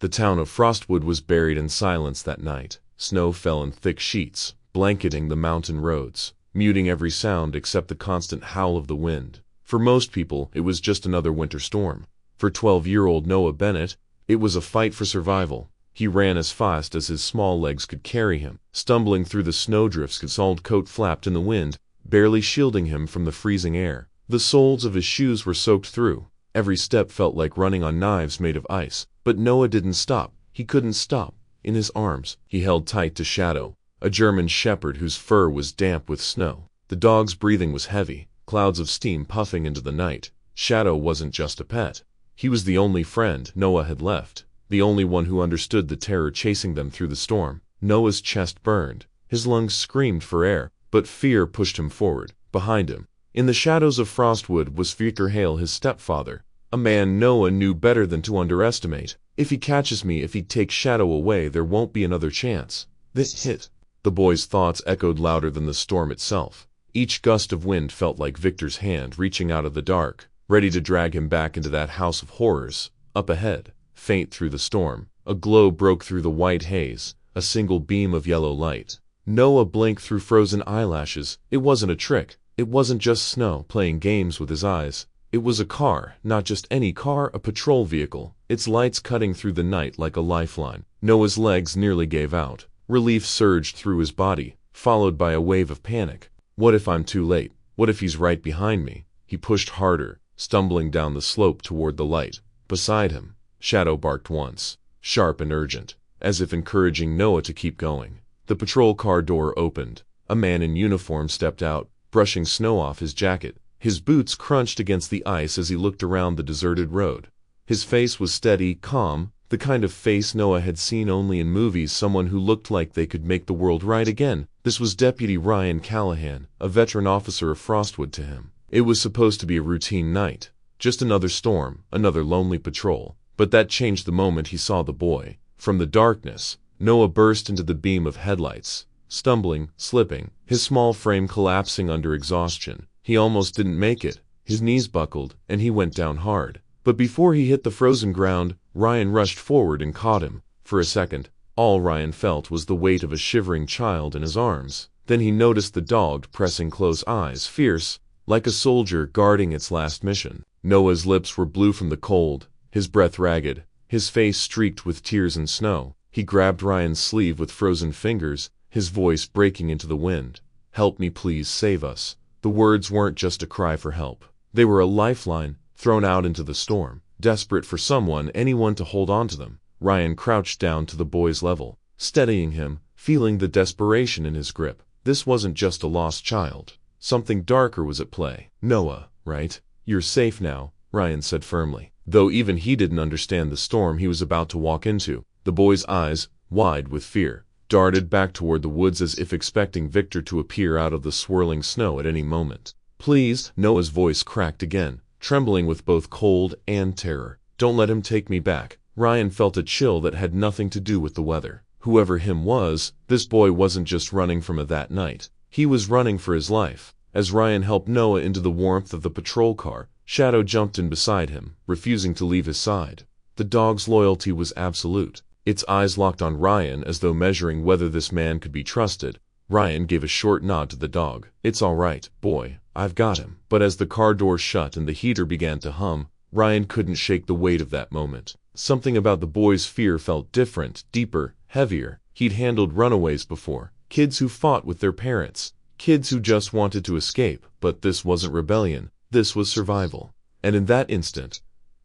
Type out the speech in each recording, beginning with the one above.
The town of Frostwood was buried in silence that night. Snow fell in thick sheets, blanketing the mountain roads, muting every sound except the constant howl of the wind. For most people, it was just another winter storm. For 12-year-old Noah Bennett, it was a fight for survival. He ran as fast as his small legs could carry him, stumbling through the snowdrifts. His old coat flapped in the wind, barely shielding him from the freezing air. The soles of his shoes were soaked through. Every step felt like running on knives made of ice. But Noah didn't stop. He couldn't stop. In his arms, he held tight to Shadow, a German shepherd whose fur was damp with snow. The dog's breathing was heavy, clouds of steam puffing into the night. Shadow wasn't just a pet. He was the only friend Noah had left, the only one who understood the terror chasing them through the storm. Noah's chest burned. His lungs screamed for air, but fear pushed him forward. Behind him, in the shadows of Frostwood, was Hale, his stepfather, a man Noah knew better than to underestimate. If he catches me, if he takes Shadow away, there won't be another chance. This hit. The boy's thoughts echoed louder than the storm itself. Each gust of wind felt like Victor's hand reaching out of the dark, ready to drag him back into that house of horrors. Up ahead, faint through the storm, a glow broke through the white haze, a single beam of yellow light. Noah blinked through frozen eyelashes. It wasn't a trick. It wasn't just snow playing games with his eyes. It was a car, not just any car, a patrol vehicle, its lights cutting through the night like a lifeline. Noah's legs nearly gave out. Relief surged through his body, followed by a wave of panic. What if I'm too late? What if he's right behind me? He pushed harder, stumbling down the slope toward the light. Beside him, Shadow barked once, sharp and urgent, as if encouraging Noah to keep going. The patrol car door opened. A man in uniform stepped out, brushing snow off his jacket. His boots crunched against the ice as he looked around the deserted road. His face was steady, calm, the kind of face Noah had seen only in movies, someone who looked like they could make the world right again. This was Deputy Ryan Callahan, a veteran officer of Frostwood to him. It was supposed to be a routine night, just another storm, another lonely patrol. But that changed the moment he saw the boy. From the darkness, Noah burst into the beam of headlights, stumbling, slipping, his small frame collapsing under exhaustion. He almost didn't make it. His knees buckled, and he went down hard. But before he hit the frozen ground, Ryan rushed forward and caught him. For a second, all Ryan felt was the weight of a shivering child in his arms. Then he noticed the dog pressing close, eyes fierce, like a soldier guarding its last mission. Noah's lips were blue from the cold, his breath ragged, his face streaked with tears and snow. He grabbed Ryan's sleeve with frozen fingers, his voice breaking into the wind. "Help me, please, save us." The words weren't just a cry for help. They were a lifeline, thrown out into the storm, desperate for someone, anyone to hold on to them. Ryan crouched down to the boy's level, steadying him, feeling the desperation in his grip. This wasn't just a lost child. Something darker was at play. "Noah, right? You're safe now," Ryan said firmly, though even he didn't understand the storm he was about to walk into. The boy's eyes, wide with fear, darted back toward the woods as if expecting Victor to appear out of the swirling snow at any moment. "Please," Noah's voice cracked again, trembling with both cold and terror. "Don't let him take me back." Ryan felt a chill that had nothing to do with the weather. Whoever him was, this boy wasn't just running from that night. He was running for his life. As Ryan helped Noah into the warmth of the patrol car, Shadow jumped in beside him, refusing to leave his side. The dog's loyalty was absolute. Its eyes locked on Ryan as though measuring whether this man could be trusted. Ryan gave a short nod to the dog. "It's all right, boy. I've got him." But as the car door shut and the heater began to hum, Ryan couldn't shake the weight of that moment. Something about the boy's fear felt different, deeper, heavier. He'd handled runaways before, kids who fought with their parents, kids who just wanted to escape. But this wasn't rebellion. This was survival. And in that instant,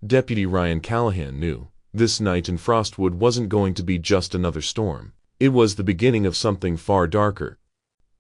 Deputy Ryan Callahan knew. This night in Frostwood wasn't going to be just another storm. It was the beginning of something far darker.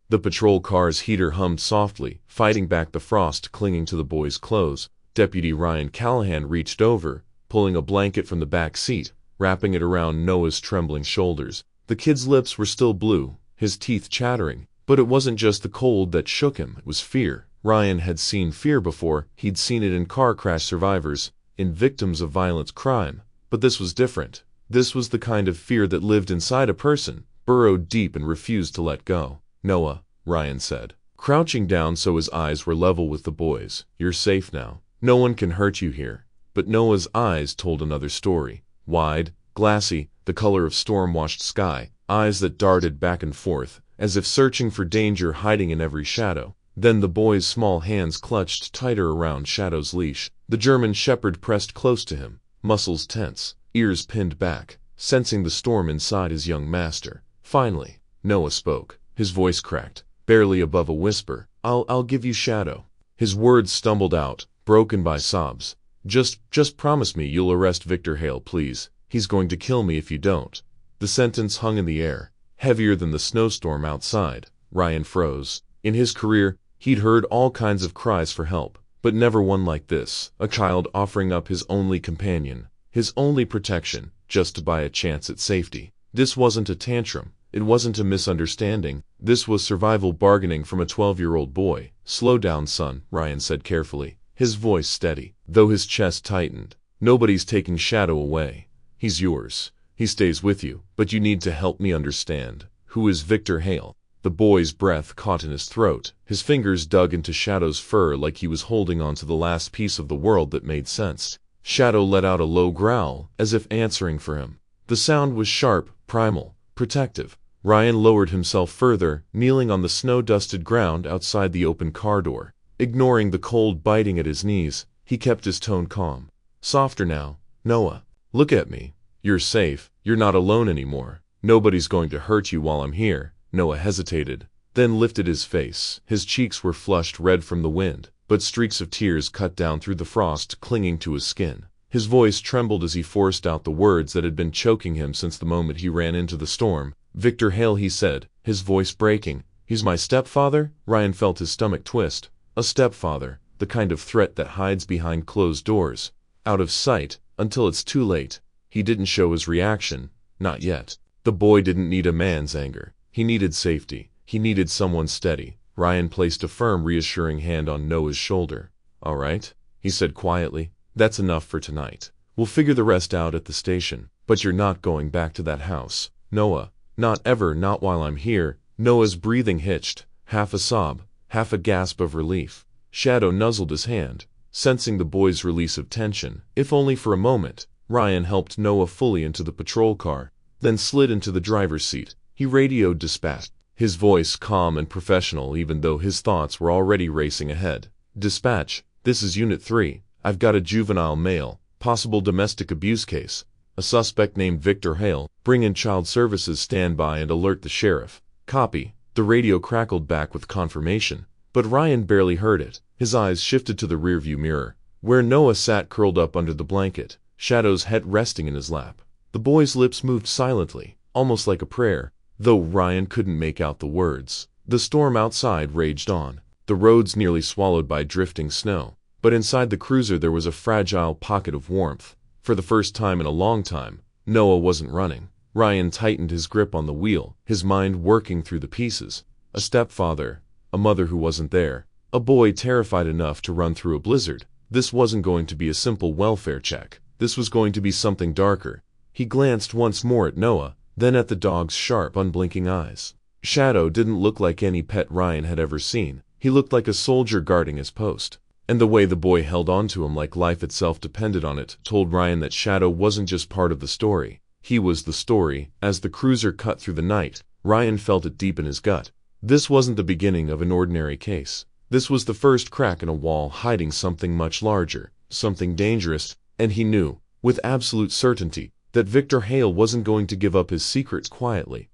The patrol car's heater hummed softly, fighting back the frost clinging to the boy's clothes. Deputy Ryan Callahan reached over, pulling a blanket from the back seat, wrapping it around Noah's trembling shoulders. The kid's lips were still blue, his teeth chattering. But it wasn't just the cold that shook him, it was fear. Ryan had seen fear before. He'd seen it in car crash survivors, in victims of violent crime. But this was different. This was the kind of fear that lived inside a person, burrowed deep and refused to let go. "Noah," Ryan said, crouching down so his eyes were level with the boy's, "you're safe now. No one can hurt you here." But Noah's eyes told another story. Wide, glassy, the color of storm-washed sky, eyes that darted back and forth, as if searching for danger hiding in every shadow. Then the boy's small hands clutched tighter around Shadow's leash. The German shepherd pressed close to him, muscles tense, ears pinned back, sensing the storm inside his young master. Finally, Noah spoke. His voice cracked, barely above a whisper. I'll give you Shadow." His words stumbled out, broken by sobs. Just promise me you'll arrest Victor Hale, please. He's going to kill me if you don't." The sentence hung in the air, heavier than the snowstorm outside. Ryan froze. In his career, he'd heard all kinds of cries for help, but never one like this. A child offering up his only companion, his only protection, just to buy a chance at safety. This wasn't a tantrum. It wasn't a misunderstanding. This was survival bargaining from a 12-year-old boy. "Slow down, son," Ryan said carefully, his voice steady, though his chest tightened. "Nobody's taking Shadow away. He's yours. He stays with you, but you need to help me understand. Who is Victor Hale?" The boy's breath caught in his throat. His fingers dug into Shadow's fur like he was holding on to the last piece of the world that made sense. Shadow let out a low growl, as if answering for him. The sound was sharp, primal, protective. Ryan lowered himself further, kneeling on the snow-dusted ground outside the open car door. Ignoring the cold biting at his knees, he kept his tone calm. "Softer now, Noah. Look at me. You're safe. You're not alone anymore. Nobody's going to hurt you while I'm here." Noah hesitated, then lifted his face. His cheeks were flushed red from the wind, but streaks of tears cut down through the frost clinging to his skin. His voice trembled as he forced out the words that had been choking him since the moment he ran into the storm. "Victor Hale," he said, his voice breaking. "He's my stepfather?" Ryan felt his stomach twist. A stepfather, the kind of threat that hides behind closed doors, out of sight, until it's too late. He didn't show his reaction. Not yet. The boy didn't need a man's anger. He needed safety. He needed someone steady. Ryan placed a firm, reassuring hand on Noah's shoulder. "All right," he said quietly. "That's enough for tonight. We'll figure the rest out at the station. But you're not going back to that house, Noah. Not ever, not while I'm here." Noah's breathing hitched, half a sob, half a gasp of relief. Shadow nuzzled his hand, sensing the boy's release of tension. If only for a moment. Ryan helped Noah fully into the patrol car, then slid into the driver's seat. He radioed dispatch, his voice calm and professional even though his thoughts were already racing ahead. "Dispatch, this is Unit 3. I've got a juvenile male, possible domestic abuse case. A suspect named Victor Hale. Bring in child services, stand by and alert the sheriff." "Copy." The radio crackled back with confirmation, but Ryan barely heard it. His eyes shifted to the rearview mirror, where Noah sat curled up under the blanket, Shadow's head resting in his lap. The boy's lips moved silently, almost like a prayer, though Ryan couldn't make out the words. The storm outside raged on, the roads nearly swallowed by drifting snow, but inside the cruiser there was a fragile pocket of warmth. For the first time in a long time, Noah wasn't running. Ryan tightened his grip on the wheel, his mind working through the pieces. A stepfather, a mother who wasn't there, a boy terrified enough to run through a blizzard. This wasn't going to be a simple welfare check. This was going to be something darker. He glanced once more at Noah, then at the dog's sharp, unblinking eyes. Shadow didn't look like any pet Ryan had ever seen. He looked like a soldier guarding his post. And the way the boy held on to him like life itself depended on it told Ryan that Shadow wasn't just part of the story. He was the story. As the cruiser cut through the night, Ryan felt it deep in his gut. This wasn't the beginning of an ordinary case. This was the first crack in a wall hiding something much larger, something dangerous, and he knew, with absolute certainty, that Victor Hale wasn't going to give up his secrets quietly.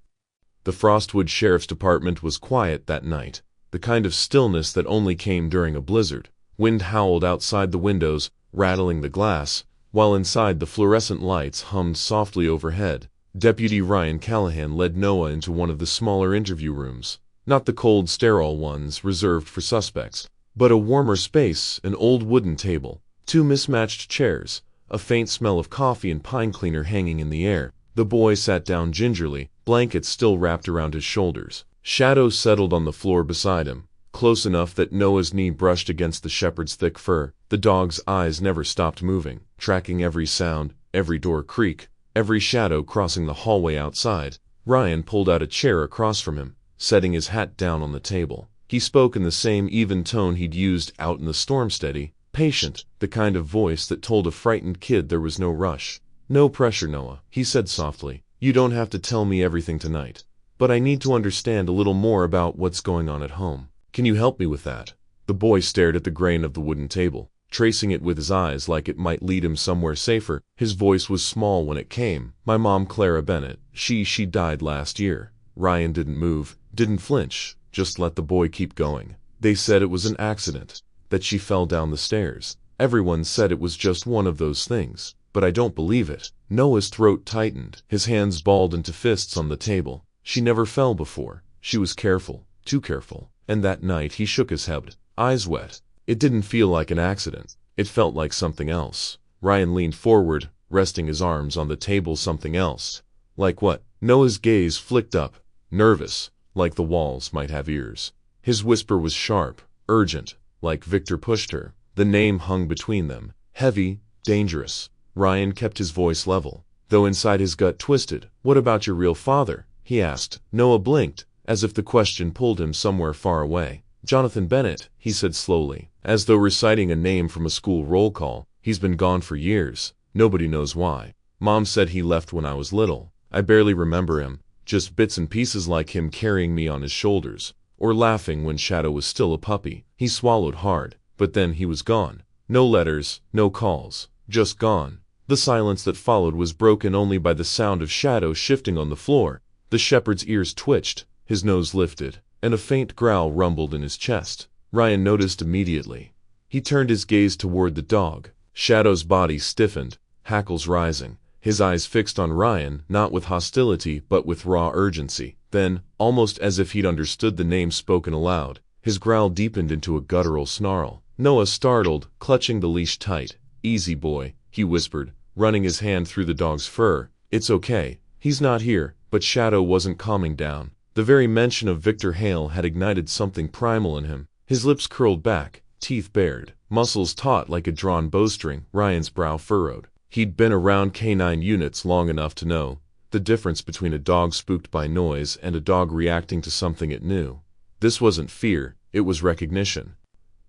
The Frostwood Sheriff's Department was quiet that night, the kind of stillness that only came during a blizzard. Wind howled outside the windows, rattling the glass, while inside the fluorescent lights hummed softly overhead. Deputy Ryan Callahan led Noah into one of the smaller interview rooms, not the cold, sterile ones reserved for suspects, but a warmer space, an old wooden table, two mismatched chairs, a faint smell of coffee and pine cleaner hanging in the air. The boy sat down gingerly, blankets still wrapped around his shoulders. Shadow settled on the floor beside him, close enough that Noah's knee brushed against the shepherd's thick fur. The dog's eyes never stopped moving, tracking every sound, every door creak, every shadow crossing the hallway outside. Ryan pulled out a chair across from him, setting his hat down on the table. He spoke in the same even tone he'd used out in the storm, steady, patient, the kind of voice that told a frightened kid there was no rush. No pressure, Noah, he said softly. You don't have to tell me everything tonight. But I need to understand a little more about what's going on at home. Can you help me with that? The boy stared at the grain of the wooden table, tracing it with his eyes like it might lead him somewhere safer. His voice was small when it came. My mom, Clara Bennett, she died last year. Ryan didn't move, didn't flinch, just let the boy keep going. They said it was an accident, that she fell down the stairs. Everyone said it was just one of those things, but I don't believe it. Noah's throat tightened, his hands balled into fists on the table. She never fell before. She was careful, too careful. And that night he shook his head, eyes wet. It didn't feel like an accident. It felt like something else. Ryan leaned forward, resting his arms on the table. Something else. Like what? Noah's gaze flicked up, nervous, like the walls might have ears. His whisper was sharp, urgent, like Victor pushed her. The name hung between them, heavy, dangerous. Ryan kept his voice level, though inside his gut twisted. What about your real father? He asked. Noah blinked, as if the question pulled him somewhere far away. Jonathan Bennett, he said slowly, as though reciting a name from a school roll call. He's been gone for years. Nobody knows why. Mom said he left when I was little. I barely remember him, just bits and pieces like him carrying me on his shoulders, or laughing when Shadow was still a puppy. He swallowed hard, but then he was gone. No letters, no calls, just gone. The silence that followed was broken only by the sound of Shadow shifting on the floor. The shepherd's ears twitched, his nose lifted, and a faint growl rumbled in his chest. Ryan noticed immediately. He turned his gaze toward the dog. Shadow's body stiffened, hackles rising, his eyes fixed on Ryan, not with hostility but with raw urgency. Then, almost as if he'd understood the name spoken aloud, his growl deepened into a guttural snarl. Noah startled, clutching the leash tight. Easy, boy, he whispered, running his hand through the dog's fur. It's okay. He's not here. But Shadow wasn't calming down. The very mention of Victor Hale had ignited something primal in him. His lips curled back, teeth bared, muscles taut like a drawn bowstring. Ryan's brow furrowed. He'd been around canine units long enough to know the difference between a dog spooked by noise and a dog reacting to something it knew. This wasn't fear, it was recognition.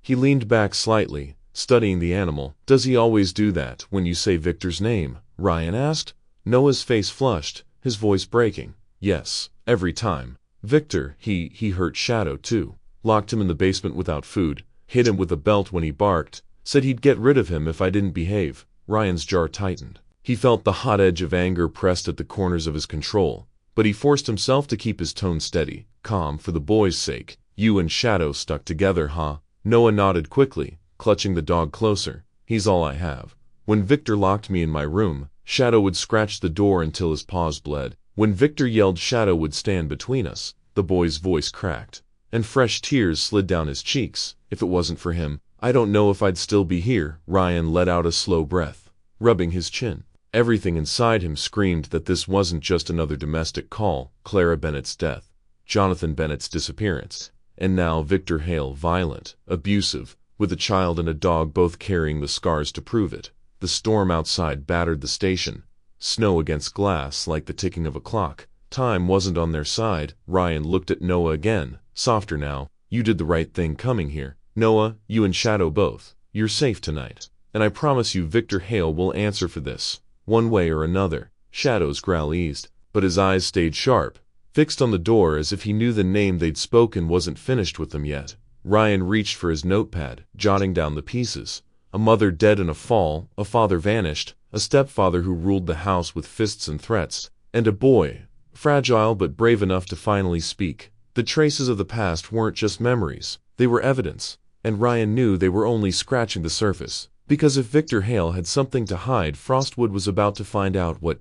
He leaned back slightly, studying the animal. Does he always do that when you say Victor's name? Ryan asked. Noah's face flushed, his voice breaking. Yes, every time. Victor, he hurt Shadow too. Locked him in the basement without food, hit him with a belt when he barked, said he'd get rid of him if I didn't behave. Ryan's jaw tightened. He felt the hot edge of anger pressed at the corners of his control, but he forced himself to keep his tone steady, calm for the boy's sake. You and Shadow stuck together, huh? Noah nodded quickly, clutching the dog closer. He's all I have. When Victor locked me in my room, Shadow would scratch the door until his paws bled. When Victor yelled, Shadow would stand between us. The boy's voice cracked, and fresh tears slid down his cheeks. If it wasn't for him, I don't know if I'd still be here. Ryan let out a slow breath, rubbing his chin. Everything inside him screamed that this wasn't just another domestic call. Clara Bennett's death, Jonathan Bennett's disappearance, and now Victor Hale, violent, abusive, with a child and a dog both carrying the scars to prove it. The storm outside battered the station, snow against glass like the ticking of a clock. Time wasn't on their side. Ryan looked at Noah again, softer now. You did the right thing coming here. Noah, you and Shadow both. You're safe tonight. And I promise you Victor Hale will answer for this, one way or another. Shadow's growl eased, but his eyes stayed sharp, fixed on the door as if he knew the name they'd spoken wasn't finished with them yet. Ryan reached for his notepad, jotting down the pieces. A mother dead in a fall, a father vanished, a stepfather who ruled the house with fists and threats, and a boy, fragile but brave enough to finally speak. The traces of the past weren't just memories, they were evidence, and Ryan knew they were only scratching the surface. Because if Victor Hale had something to hide, Frostwood was about to find out what.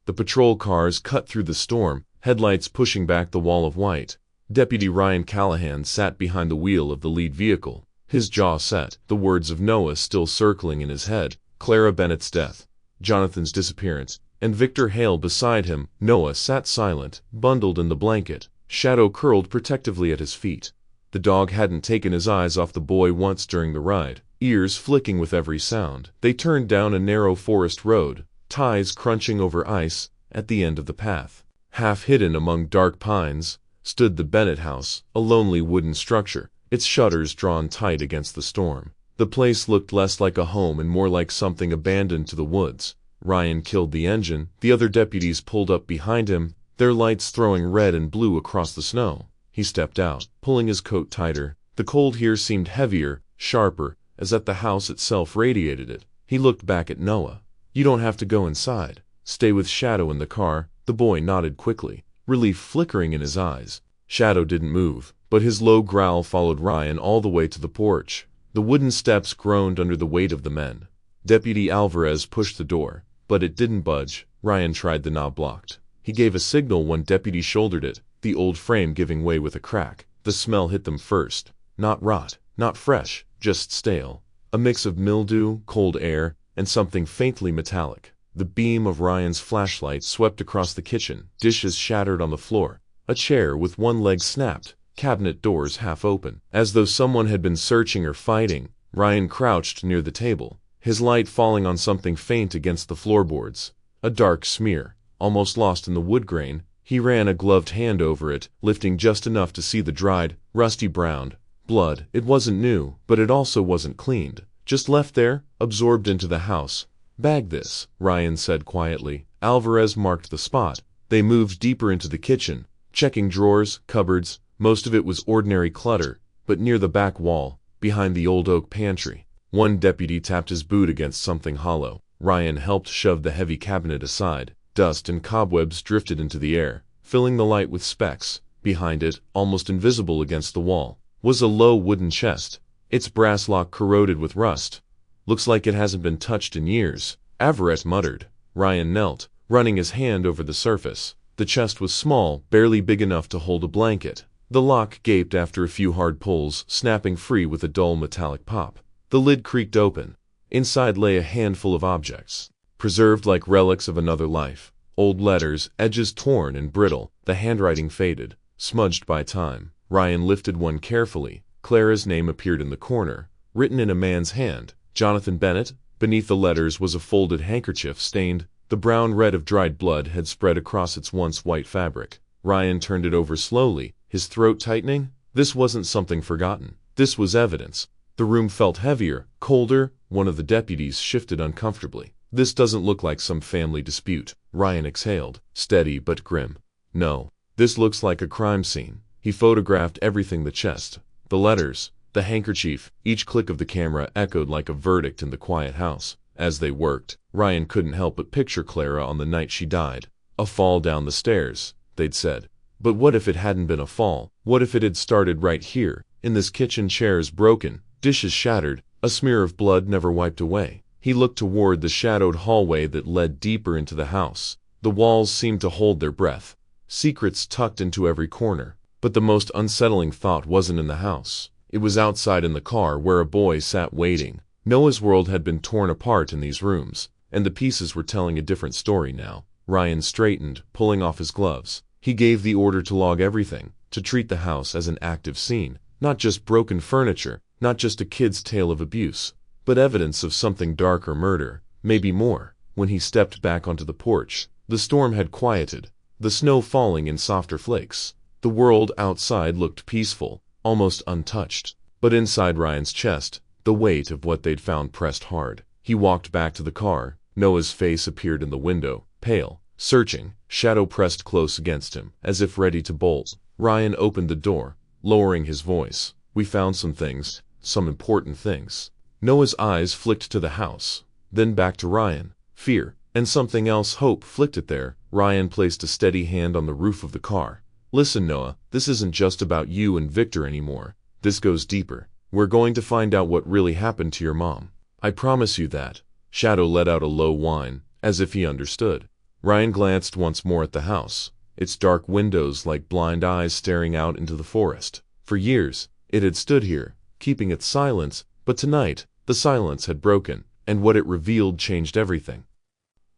The patrol cars cut through the storm, headlights pushing back the wall of white. Deputy Ryan Callahan sat behind the wheel of the lead vehicle, his jaw set, the words of Noah still circling in his head. Clara Bennett's death, Jonathan's disappearance, and Victor Hale beside him. Noah sat silent, bundled in the blanket, Shadow curled protectively at his feet. The dog hadn't taken his eyes off the boy once during the ride, ears flicking with every sound. They turned down a narrow forest road, ties crunching over ice. At the end of the path, half hidden among dark pines, stood the Bennett house, a lonely wooden structure, its shutters drawn tight against the storm. The place looked less like a home and more like something abandoned to the woods. Ryan killed the engine. The other deputies pulled up behind him, their lights throwing red and blue across the snow. He stepped out, pulling his coat tighter. The cold here seemed heavier, sharper, as if the house itself radiated it. He looked back at Noah. "You don't have to go inside. Stay with Shadow in the car." The boy nodded quickly, relief flickering in his eyes. Shadow didn't move, but his low growl followed Ryan all the way to the porch. The wooden steps groaned under the weight of the men. Deputy Alvarez pushed the door, but it didn't budge. Ryan tried the knob locked. He gave a signal. One deputy shouldered it, the old frame giving way with a crack. The smell hit them first. Not rot, not fresh, just stale. A mix of mildew, cold air, and something faintly metallic. The beam of Ryan's flashlight swept across the kitchen. Dishes shattered on the floor. A chair with one leg snapped. Cabinet doors half open. As though someone had been searching or fighting, Ryan crouched near the table, his light falling on something faint against the floorboards. A dark smear, almost lost in the wood grain. He ran a gloved hand over it, lifting just enough to see the dried, rusty brown blood. It wasn't new, but it also wasn't cleaned. Just left there, absorbed into the house. "Bag this," Ryan said quietly. Alvarez marked the spot. They moved deeper into the kitchen, checking drawers, cupboards. Most of it was ordinary clutter, but near the back wall, behind the old oak pantry, one deputy tapped his boot against something hollow. Ryan helped shove the heavy cabinet aside. Dust and cobwebs drifted into the air, filling the light with specks. Behind it, almost invisible against the wall, was a low wooden chest, its brass lock corroded with rust. "Looks like it hasn't been touched in years," Alvarez muttered. Ryan knelt, running his hand over the surface. The chest was small, barely big enough to hold a blanket. The lock gaped after a few hard pulls, snapping free with a dull metallic pop. The lid creaked open. Inside lay a handful of objects, preserved like relics of another life. Old letters, edges torn and brittle, the handwriting faded, smudged by time. Ryan lifted one carefully. Clara's name appeared in the corner, written in a man's hand. Jonathan Bennett. Beneath the letters was a folded handkerchief stained. The brown red of dried blood had spread across its once white fabric. Ryan turned it over slowly, his throat tightening. This wasn't something forgotten. This was evidence. The room felt heavier, colder. One of the deputies shifted uncomfortably. "This doesn't look like some family dispute," Ryan exhaled, steady but grim. "No, this looks like a crime scene." He photographed everything: the chest, the letters, the handkerchief. Each click of the camera echoed like a verdict in the quiet house. As they worked, Ryan couldn't help but picture Clara on the night she died. A fall down the stairs, they'd said. But what if it hadn't been a fall? What if it had started right here, in this kitchen? Chairs broken, dishes shattered, a smear of blood never wiped away. He looked toward the shadowed hallway that led deeper into the house. The walls seemed to hold their breath, secrets tucked into every corner. But the most unsettling thought wasn't in the house. It was outside in the car, where a boy sat waiting. Noah's world had been torn apart in these rooms, and the pieces were telling a different story now. Ryan straightened, pulling off his gloves. He gave the order to log everything, to treat the house as an active scene. Not just broken furniture, not just a kid's tale of abuse, but evidence of something darker: murder, maybe more. When he stepped back onto the porch, the storm had quieted, the snow falling in softer flakes. The world outside looked peaceful, almost untouched. But inside Ryan's chest, the weight of what they'd found pressed hard. He walked back to the car. Noah's face appeared in the window, pale, searching. Shadow pressed close against him, as if ready to bolt. Ryan opened the door, lowering his voice. "We found some things, some important things." Noah's eyes flicked to the house, then back to Ryan. Fear, and something else: hope, flicked it there. Ryan placed a steady hand on the roof of the car. "Listen, Noah, this isn't just about you and Victor anymore. This goes deeper. We're going to find out what really happened to your mom. I promise you that." Shadow let out a low whine, as if he understood. Ryan glanced once more at the house, its dark windows like blind eyes staring out into the forest. For years, it had stood here, keeping its silence, but tonight, the silence had broken, and what it revealed changed everything.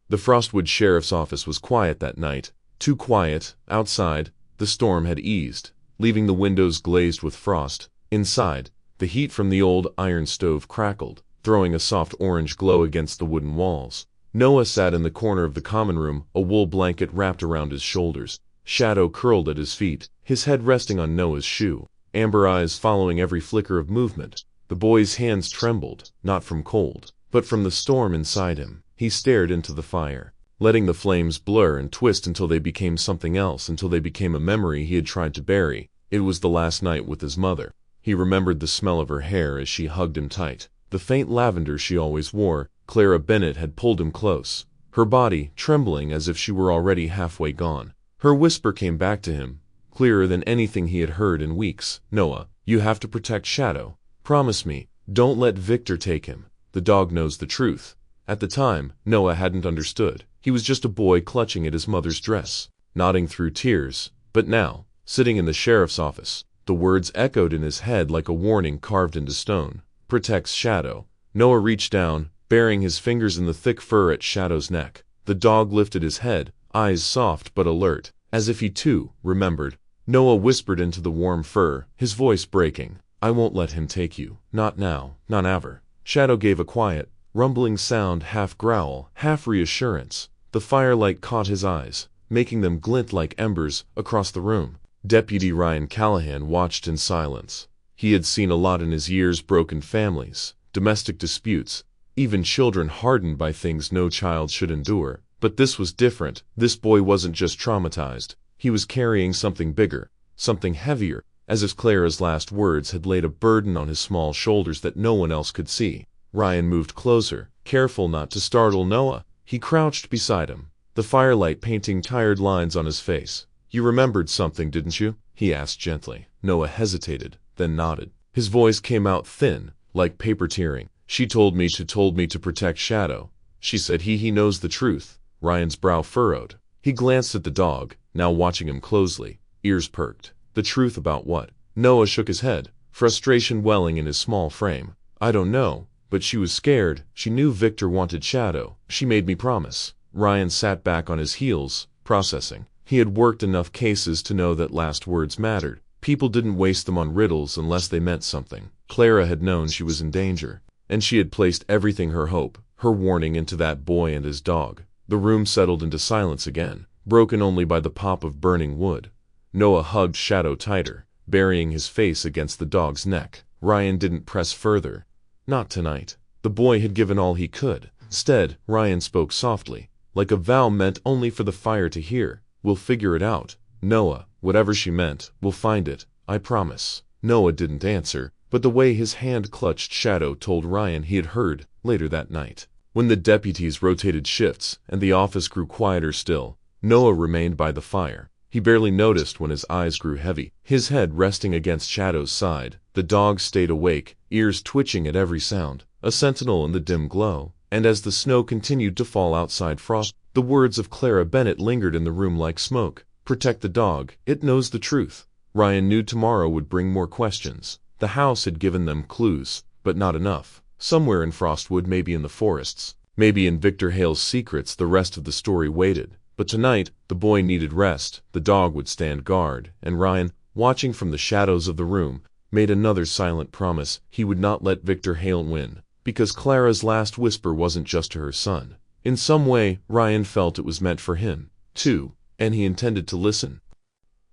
The Frostwood sheriff's office was quiet that night, too quiet. Outside, the storm had eased, leaving the windows glazed with frost. Inside, the heat from the old iron stove crackled, throwing a soft orange glow against the wooden walls. Noah sat in the corner of the common room, a wool blanket wrapped around his shoulders. Shadow curled at his feet, his head resting on Noah's shoe, amber eyes following every flicker of movement. The boy's hands trembled, not from cold, but from the storm inside him. He stared into the fire, letting the flames blur and twist until they became something else, until they became a memory he had tried to bury. It was the last night with his mother. He remembered the smell of her hair as she hugged him tight, the faint lavender she always wore. Clara Bennett had pulled him close, her body trembling as if she were already halfway gone. Her whisper came back to him, clearer than anything he had heard in weeks. "Noah, you have to protect Shadow. Promise me, don't let Victor take him. The dog knows the truth." At the time, Noah hadn't understood. He was just a boy clutching at his mother's dress, nodding through tears. But now, sitting in the sheriff's office, the words echoed in his head like a warning carved into stone. "Protects Shadow." Noah reached down, burying his fingers in the thick fur at Shadow's neck. The dog lifted his head, eyes soft but alert, as if he too remembered. Noah whispered into the warm fur, his voice breaking, "I won't let him take you. Not now, not ever." Shadow gave a quiet, rumbling sound, half growl, half reassurance. The firelight caught his eyes, making them glint like embers across the room. Deputy Ryan Callahan watched in silence. He had seen a lot in his years: broken families, domestic disputes, even children hardened by things no child should endure. But this was different. This boy wasn't just traumatized. He was carrying something bigger, something heavier, as if Clara's last words had laid a burden on his small shoulders that no one else could see. Ryan moved closer, careful not to startle Noah. He crouched beside him, the firelight painting tired lines on his face. "You remembered something, didn't you?" he asked gently. Noah hesitated, then nodded. His voice came out thin, like paper tearing. "She told me to protect Shadow. She said he knows the truth." Ryan's brow furrowed. He glanced at the dog, now watching him closely, ears perked. "The truth about what?" Noah shook his head, frustration welling in his small frame. "I don't know, but she was scared. She knew Victor wanted Shadow. She made me promise." Ryan sat back on his heels, processing. He had worked enough cases to know that last words mattered. People didn't waste them on riddles unless they meant something. Clara had known she was in danger, and she had placed everything, her hope, her warning, into that boy and his dog. The room settled into silence again, broken only by the pop of burning wood. Noah hugged Shadow tighter, burying his face against the dog's neck. Ryan didn't press further. Not tonight. The boy had given all he could. Instead, Ryan spoke softly, like a vow meant only for the fire to hear. "We'll figure it out, Noah. Whatever she meant, we'll find it. I promise." Noah didn't answer, but the way his hand clutched Shadow told Ryan he had heard. Later that night, when the deputies rotated shifts and the office grew quieter still, Noah remained by the fire. He barely noticed when his eyes grew heavy, his head resting against Shadow's side. The dog stayed awake, ears twitching at every sound, a sentinel in the dim glow. And as the snow continued to fall outside Frost, the words of Clara Bennett lingered in the room like smoke. "Protect the dog. It knows the truth." Ryan knew tomorrow would bring more questions. The house had given them clues, but not enough. Somewhere in Frostwood, maybe in the forests, maybe in Victor Hale's secrets, the rest of the story waited. But tonight, the boy needed rest. The dog would stand guard, and Ryan, watching from the shadows of the room, made another silent promise. He would not let Victor Hale win, because Clara's last whisper wasn't just to her son. In some way, Ryan felt it was meant for him, too, and he intended to listen.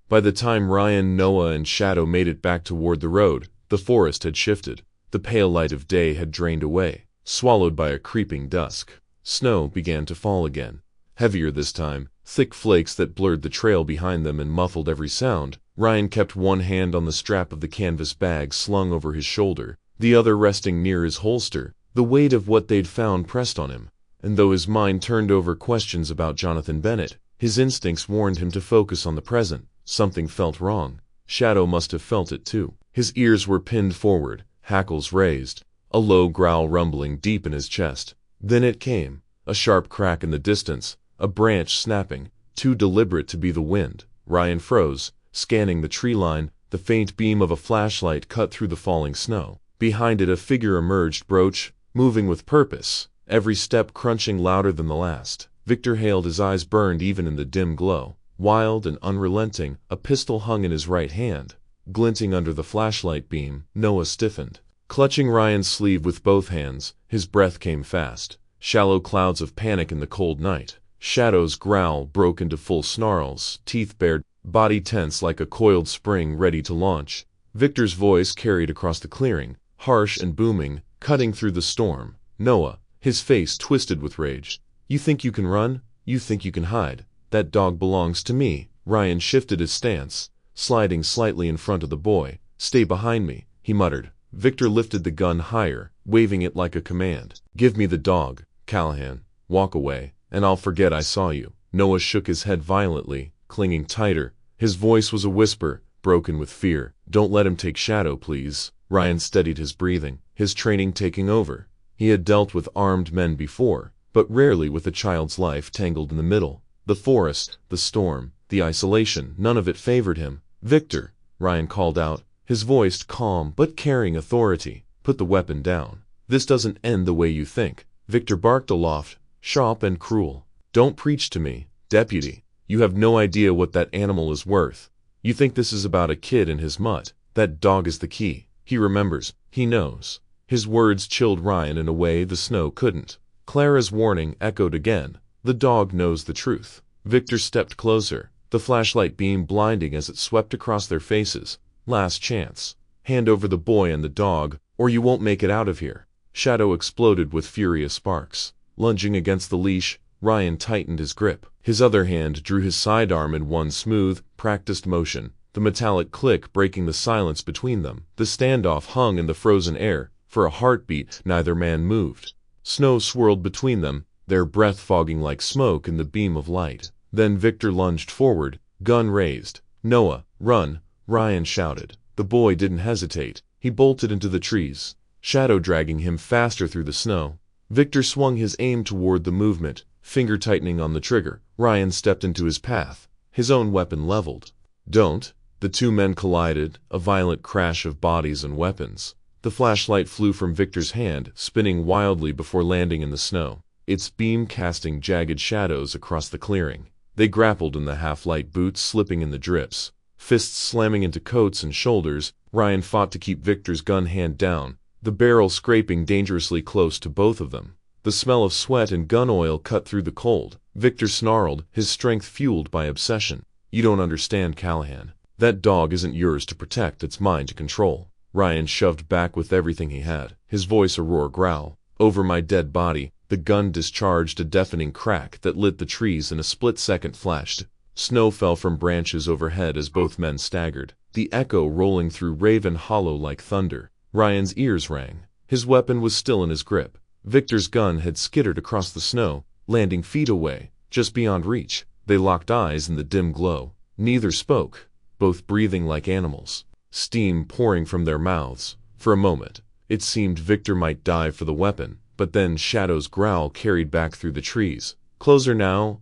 By the time Ryan, Noah, and Shadow made it back toward the road, the forest had shifted. The pale light of day had drained away, swallowed by a creeping dusk. Snow began to fall again, heavier this time, thick flakes that blurred the trail behind them and muffled every sound. Ryan kept one hand on the strap of the canvas bag slung over his shoulder, the other resting near his holster. The weight of what they'd found pressed on him, and though his mind turned over questions about Jonathan Bennett, his instincts warned him to focus on the present. Something felt wrong. Shadow must have felt it too. His ears were pinned forward, hackles raised, a low growl rumbling deep in his chest. Then it came, a sharp crack in the distance, a branch snapping, too deliberate to be the wind. Ryan froze, scanning the tree line. The faint beam of a flashlight cut through the falling snow. Behind it a figure emerged, brooch, moving with purpose, every step crunching louder than the last. Victor Hale, his eyes burned even in the dim glow. Wild and unrelenting, a pistol hung in his right hand, glinting under the flashlight beam. Noah stiffened, clutching Ryan's sleeve with both hands. His breath came fast, shallow clouds of panic in the cold night. Shadow's growl broke into full snarls, teeth bared, body tense like a coiled spring ready to launch. Victor's voice carried across the clearing, harsh and booming, cutting through the storm. "Noah, his face twisted with rage. You think you can run? You think you can hide? That dog belongs to me. Ryan shifted his stance, sliding slightly in front of the boy. Stay behind me, he muttered. Victor lifted the gun higher, waving it like a command. Give me the dog, Callahan. Walk away, and I'll forget I saw you. Noah shook his head violently, clinging tighter. His voice was a whisper, broken with fear. Don't let him take Shadow, please. Ryan steadied his breathing, his training taking over. He had dealt with armed men before, but rarely with a child's life tangled in the middle. The forest, the storm, the isolation, none of it favored him. Victor, Ryan called out, his voice calm but carrying authority. Put the weapon down. This doesn't end the way you think. Victor barked aloft, sharp and cruel. Don't preach to me, deputy. You have no idea what that animal is worth. You think this is about a kid and his mutt. That dog is the key. He remembers. He knows. His words chilled Ryan in a way the snow couldn't. Clara's warning echoed again. The dog knows the truth. Victor stepped closer, the flashlight beam blinding as it swept across their faces. Last chance. Hand over the boy and the dog, or you won't make it out of here. Shadow exploded with furious sparks. Lunging against the leash, Ryan tightened his grip. His other hand drew his sidearm in one smooth, practiced motion, the metallic click breaking the silence between them. The standoff hung in the frozen air. For a heartbeat, neither man moved. Snow swirled between them, their breath fogging like smoke in the beam of light. Then Victor lunged forward, gun raised. Noah, run, Ryan shouted. The boy didn't hesitate. He bolted into the trees, Shadow dragging him faster through the snow. Victor swung his aim toward the movement, finger tightening on the trigger. Ryan stepped into his path, his own weapon leveled. Don't. The two men collided, a violent crash of bodies and weapons. The flashlight flew from Victor's hand, spinning wildly before landing in the snow, its beam casting jagged shadows across the clearing. They grappled in the half-light boots slipping in the drips, fists slamming into coats and shoulders. Ryan fought to keep Victor's gun hand down, the barrel scraping dangerously close to both of them. The smell of sweat and gun oil cut through the cold. Victor snarled, his strength fueled by obsession. You don't understand, Callahan. That dog isn't yours to protect, it's mine to control. Ryan shoved back with everything he had, his voice a roar growl. Over my dead body. The gun discharged a deafening crack that lit the trees in a split second. Flashed. Snow fell from branches overhead as both men staggered, the echo rolling through Raven Hollow like thunder. Ryan's ears rang. His weapon was still in his grip. Victor's gun had skittered across the snow, landing feet away, just beyond reach. They locked eyes in the dim glow. Neither spoke, both breathing like animals, steam pouring from their mouths. For a moment, it seemed Victor might dive for the weapon, but then Shadow's growl carried back through the trees. Closer now,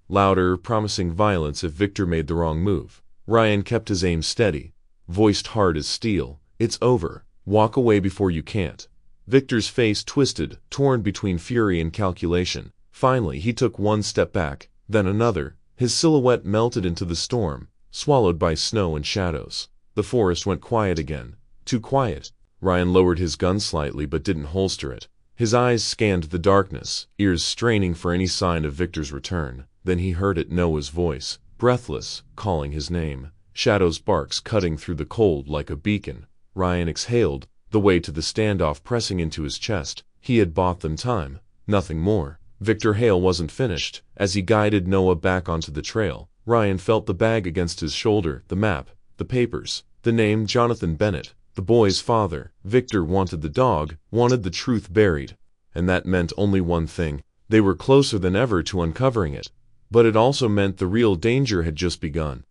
louder, promising violence if Victor made the wrong move. Ryan kept his aim steady, voiced hard as steel. It's over. Walk away before you can't. Victor's face twisted, torn between fury and calculation. Finally, he took one step back, then another. His silhouette melted into the storm, swallowed by snow and shadows. The forest went quiet again. Too quiet. Ryan lowered his gun slightly but didn't holster it. His eyes scanned the darkness, ears straining for any sign of Victor's return. Then he heard it, Noah's voice, breathless, calling his name. Shadow's barks cutting through the cold like a beacon. Ryan exhaled, the weight to the standoff pressing into his chest. He had bought them time, nothing more. Victor Hale wasn't finished. As he guided Noah back onto the trail, Ryan felt the bag against his shoulder, the map, the papers, the name Jonathan Bennett, the boy's father. Victor wanted the dog, wanted the truth buried. And that meant only one thing. They were closer than ever to uncovering it. But it also meant the real danger had just begun.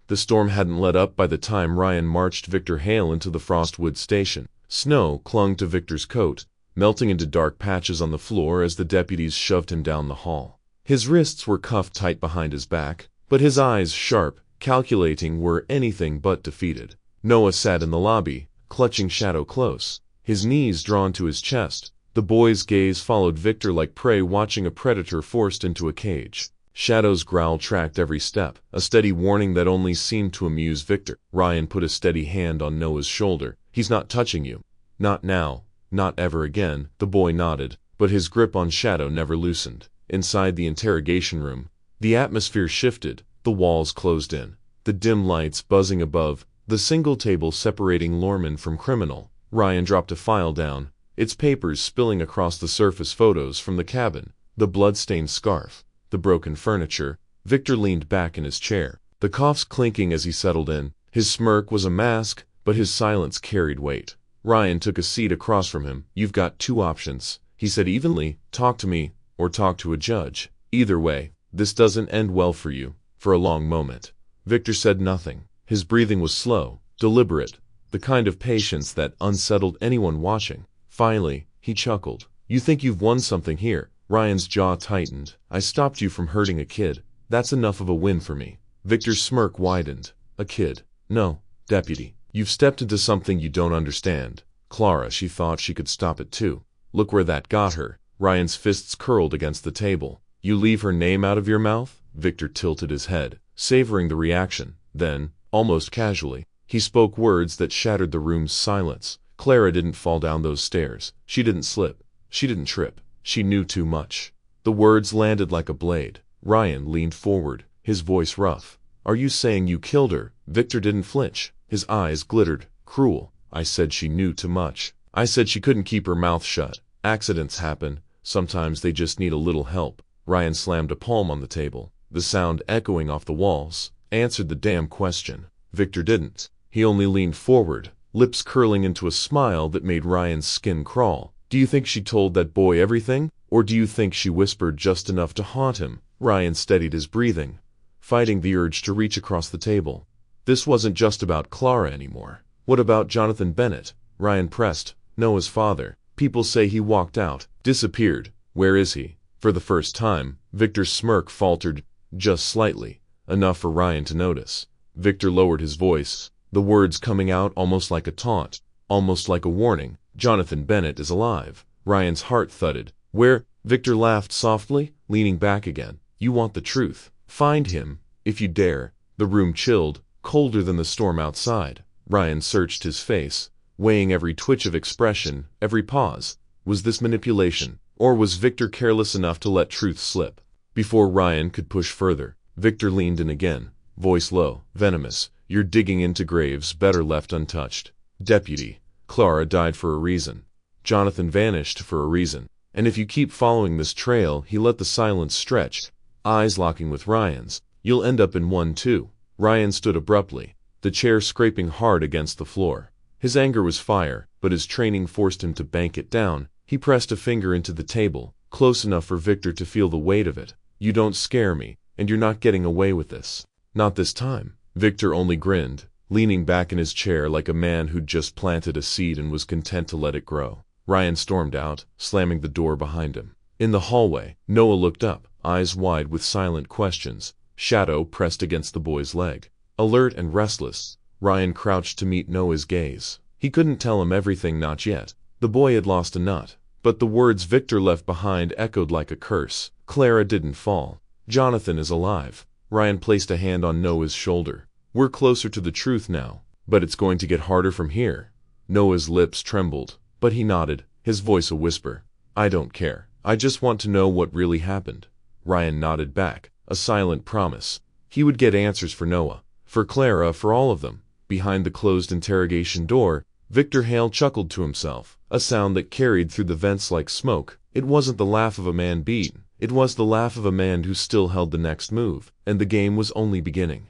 The storm hadn't let up by the time Ryan marched Victor Hale into the Frostwood station. Snow clung to Victor's coat, melting into dark patches on the floor as the deputies shoved him down the hall. His wrists were cuffed tight behind his back, but his eyes, sharp, calculating, were anything but defeated. Noah sat in the lobby, clutching Shadow close, his knees drawn to his chest. The boy's gaze followed Victor like prey watching a predator forced into a cage. Shadow's growl tracked every step, a steady warning that only seemed to amuse Victor. Ryan put a steady hand on Noah's shoulder. He's not touching you. Not now. Not ever again. The boy nodded, but his grip on Shadow never loosened. Inside the interrogation room, the atmosphere shifted, the walls closed in, the dim lights buzzing above, the single table separating lawman from criminal. Ryan dropped a file down, its papers spilling across the surface, photos from the cabin, the blood-stained scarf, the broken furniture. Victor leaned back in his chair, the coughs clinking as he settled in. His smirk was a mask, but his silence carried weight. Ryan took a seat across from him. "You've got two options," he said evenly. "Talk to me, or talk to a judge. Either way, this doesn't end well for you." For a long moment, Victor said nothing. His breathing was slow, deliberate, the kind of patience that unsettled anyone watching. Finally, he chuckled. "You think you've won something here?" Ryan's jaw tightened. "I stopped you from hurting a kid. That's enough of a win for me." Victor's smirk widened. "A kid? No, deputy. You've stepped into something you don't understand. Clara, she thought she could stop it too. Look where that got her." Ryan's fists curled against the table. "You leave her name out of your mouth?" Victor tilted his head, savoring the reaction. Then, almost casually, he spoke words that shattered the room's silence. "Clara didn't fall down those stairs. She didn't slip. She didn't trip. She knew too much." The words landed like a blade. Ryan leaned forward, his voice rough. "Are you saying you killed her?" Victor didn't flinch. His eyes glittered. "Cruel. I said she knew too much. I said she couldn't keep her mouth shut. Accidents happen. Sometimes they just need a little help." Ryan slammed a palm on the table, the sound echoing off the walls. "Answered the damn question." Victor didn't. He only leaned forward, lips curling into a smile that made Ryan's skin crawl. "Do you think she told that boy everything? Or do you think she whispered just enough to haunt him?" Ryan steadied his breathing, fighting the urge to reach across the table. This wasn't just about Clara anymore. "What about Jonathan Bennett?" Ryan pressed. "Noah's father. People say he walked out, disappeared. Where is he?" For the first time, Victor's smirk faltered, just slightly, enough for Ryan to notice. Victor lowered his voice, the words coming out almost like a taunt, almost like a warning. "Jonathan Bennett is alive." Ryan's heart thudded. "Where?" Victor laughed softly, leaning back again. "You want the truth. Find him, if you dare." The room chilled, colder than the storm outside. Ryan searched his face, weighing every twitch of expression, every pause. Was this manipulation, or was Victor careless enough to let truth slip? Before Ryan could push further, Victor leaned in again, voice low, venomous. "You're digging into graves better left untouched. Deputy, Clara died for a reason. Jonathan vanished for a reason. And if you keep following this trail," he let the silence stretch, eyes locking with Ryan's, "you'll end up in one too." Ryan stood abruptly, the chair scraping hard against the floor. His anger was fire, but his training forced him to bank it down. He pressed a finger into the table, close enough for Victor to feel the weight of it. "You don't scare me, and you're not getting away with this. Not this time." Victor only grinned, leaning back in his chair like a man who'd just planted a seed and was content to let it grow. Ryan stormed out, slamming the door behind him. In the hallway, Noah looked up, eyes wide with silent questions. Shadow pressed against the boy's leg. Alert and restless, Ryan crouched to meet Noah's gaze. He couldn't tell him everything, not yet. The boy had lost a nut, but the words Victor left behind echoed like a curse. "Clara didn't fall. Jonathan is alive." Ryan placed a hand on Noah's shoulder. "We're closer to the truth now, but it's going to get harder from here." Noah's lips trembled, but he nodded, his voice a whisper. "I don't care. I just want to know what really happened." Ryan nodded back, a silent promise. He would get answers for Noah, for Clara, for all of them. Behind the closed interrogation door, Victor Hale chuckled to himself, a sound that carried through the vents like smoke. It wasn't the laugh of a man beaten. It was the laugh of a man who still held the next move, and the game was only beginning.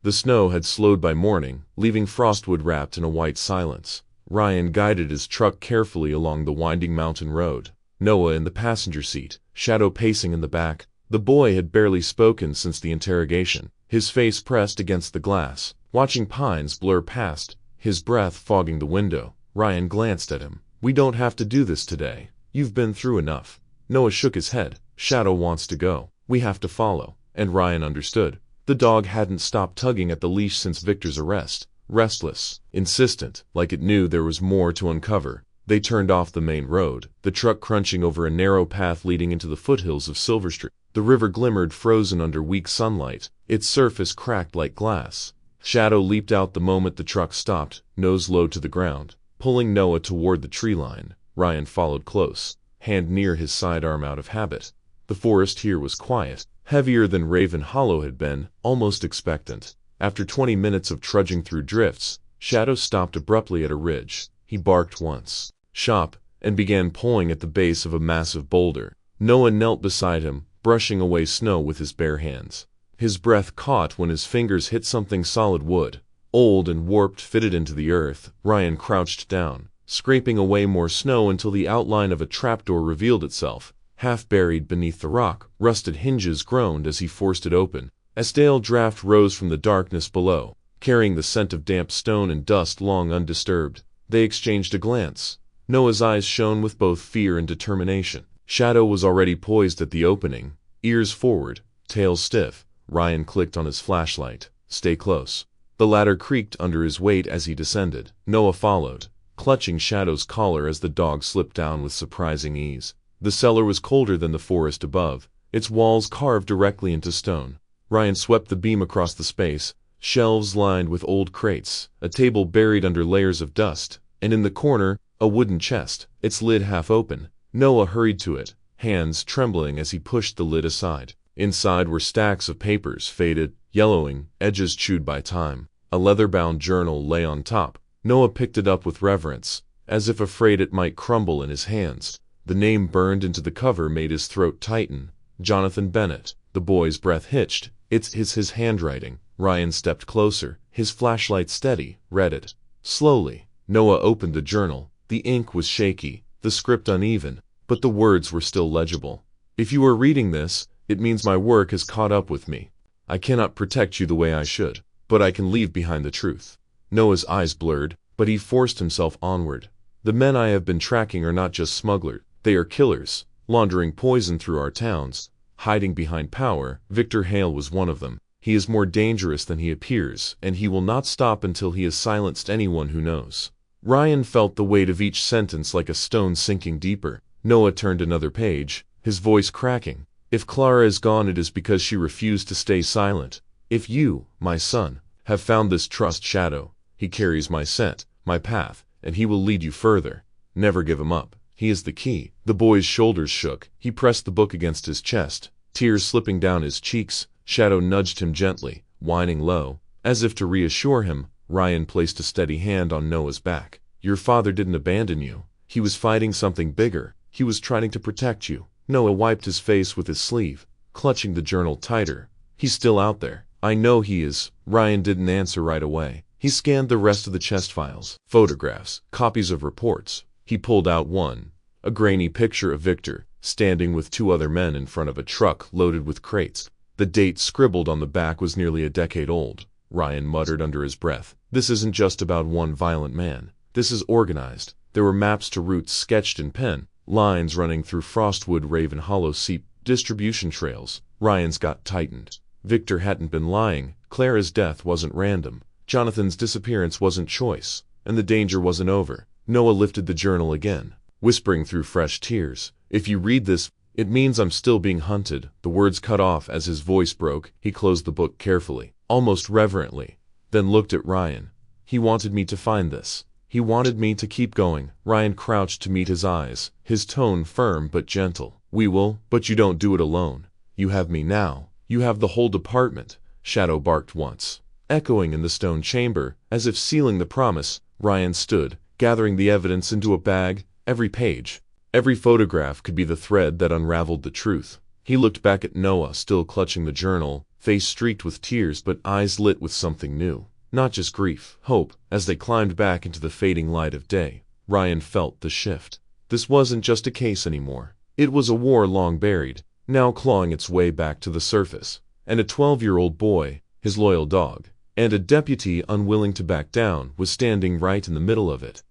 The snow had slowed by morning, leaving Frostwood wrapped in a white silence. Ryan guided his truck carefully along the winding mountain road. Noah in the passenger seat, Shadow pacing in the back. The boy had barely spoken since the interrogation, his face pressed against the glass, watching pines blur past, his breath fogging the window. Ryan glanced at him. "We don't have to do this today. You've been through enough." Noah shook his head. "Shadow wants to go. We have to follow." And Ryan understood. The dog hadn't stopped tugging at the leash since Victor's arrest. Restless, insistent, like it knew there was more to uncover. They turned off the main road, the truck crunching over a narrow path leading into the foothills of Silverstream. The river glimmered frozen under weak sunlight, its surface cracked like glass. Shadow leaped out the moment the truck stopped, nose low to the ground, pulling Noah toward the tree line. Ryan followed close, hand near his sidearm out of habit. The forest here was quiet, heavier than Raven Hollow had been, almost expectant. After 20 minutes of trudging through drifts, Shadow stopped abruptly at a ridge. He barked once. "Shop," and began pulling at the base of a massive boulder. Noah knelt beside him, brushing away snow with his bare hands. His breath caught when his fingers hit something solid wood, old and warped, fitted into the earth. Ryan crouched down, scraping away more snow until the outline of a trapdoor revealed itself, half buried beneath the rock. Rusted hinges groaned as he forced it open. A stale draft rose from the darkness below, carrying the scent of damp stone and dust long undisturbed. They exchanged a glance. Noah's eyes shone with both fear and determination. Shadow was already poised at the opening, ears forward, tail stiff. Ryan clicked on his flashlight. Stay close. The ladder creaked under his weight as he descended. Noah followed, clutching Shadow's collar as the dog slipped down with surprising ease. The cellar was colder than the forest above, its walls carved directly into stone. Ryan swept the beam across the space, shelves lined with old crates, a table buried under layers of dust, and in the corner, a wooden chest, its lid half open. Noah hurried to it, hands trembling as he pushed the lid aside. Inside were stacks of papers, faded, yellowing, edges chewed by time. A leather-bound journal lay on top. Noah picked it up with reverence, as if afraid it might crumble in his hands. The name burned into the cover made his throat tighten. Jonathan Bennett. The boy's breath hitched. It's his handwriting. Ryan stepped closer, his flashlight steady, read it. Slowly, Noah opened the journal. The ink was shaky, the script uneven, but the words were still legible. If you are reading this, it means my work has caught up with me. I cannot protect you the way I should, but I can leave behind the truth. Noah's eyes blurred, but he forced himself onward. The men I have been tracking are not just smugglers, they are killers, laundering poison through our towns, hiding behind power. Victor Hale was one of them. He is more dangerous than he appears, and he will not stop until he has silenced anyone who knows. Ryan felt the weight of each sentence like a stone sinking deeper. Noah turned another page, his voice cracking. If Clara is gone, it is because she refused to stay silent. If you, my son, have found this trust Shadow, he carries my scent, my path, and he will lead you further. Never give him up. He is the key. The boy's shoulders shook. He pressed the book against his chest, tears slipping down his cheeks. Shadow nudged him gently, whining low. As if to reassure him, Ryan placed a steady hand on Noah's back. Your father didn't abandon you. He was fighting something bigger. He was trying to protect you. Noah wiped his face with his sleeve, clutching the journal tighter. He's still out there. I know he is. Ryan didn't answer right away. He scanned the rest of the chest files, photographs, copies of reports. He pulled out one, a grainy picture of Victor, standing with two other men in front of a truck loaded with crates. The date scribbled on the back was nearly a decade old. Ryan muttered under his breath. This isn't just about one violent man. This is organized. There were maps to routes sketched in pen, lines running through Frostwood, Raven Hollow, Seep, distribution trails. Ryan's gut tightened. Victor hadn't been lying. Clara's death wasn't random. Jonathan's disappearance wasn't choice. And the danger wasn't over. Noah lifted the journal again, whispering through fresh tears. If you read this, it means I'm still being hunted. The words cut off as his voice broke. He closed the book carefully, almost reverently, then looked at Ryan. He wanted me to find this. He wanted me to keep going. Ryan crouched to meet his eyes, his tone firm but gentle. We will, but you don't do it alone. You have me now. You have the whole department. Shadow barked once, echoing in the stone chamber, as if sealing the promise. Ryan stood, gathering the evidence into a bag. Every page, every photograph could be the thread that unraveled the truth. He looked back at Noah, still clutching the journal, face streaked with tears but eyes lit with something new. Not just grief, hope. As they climbed back into the fading light of day, Ryan felt the shift. This wasn't just a case anymore. It was a war long buried, now clawing its way back to the surface. And a 12-year-old boy, his loyal dog, and a deputy unwilling to back down, was standing right in the middle of it.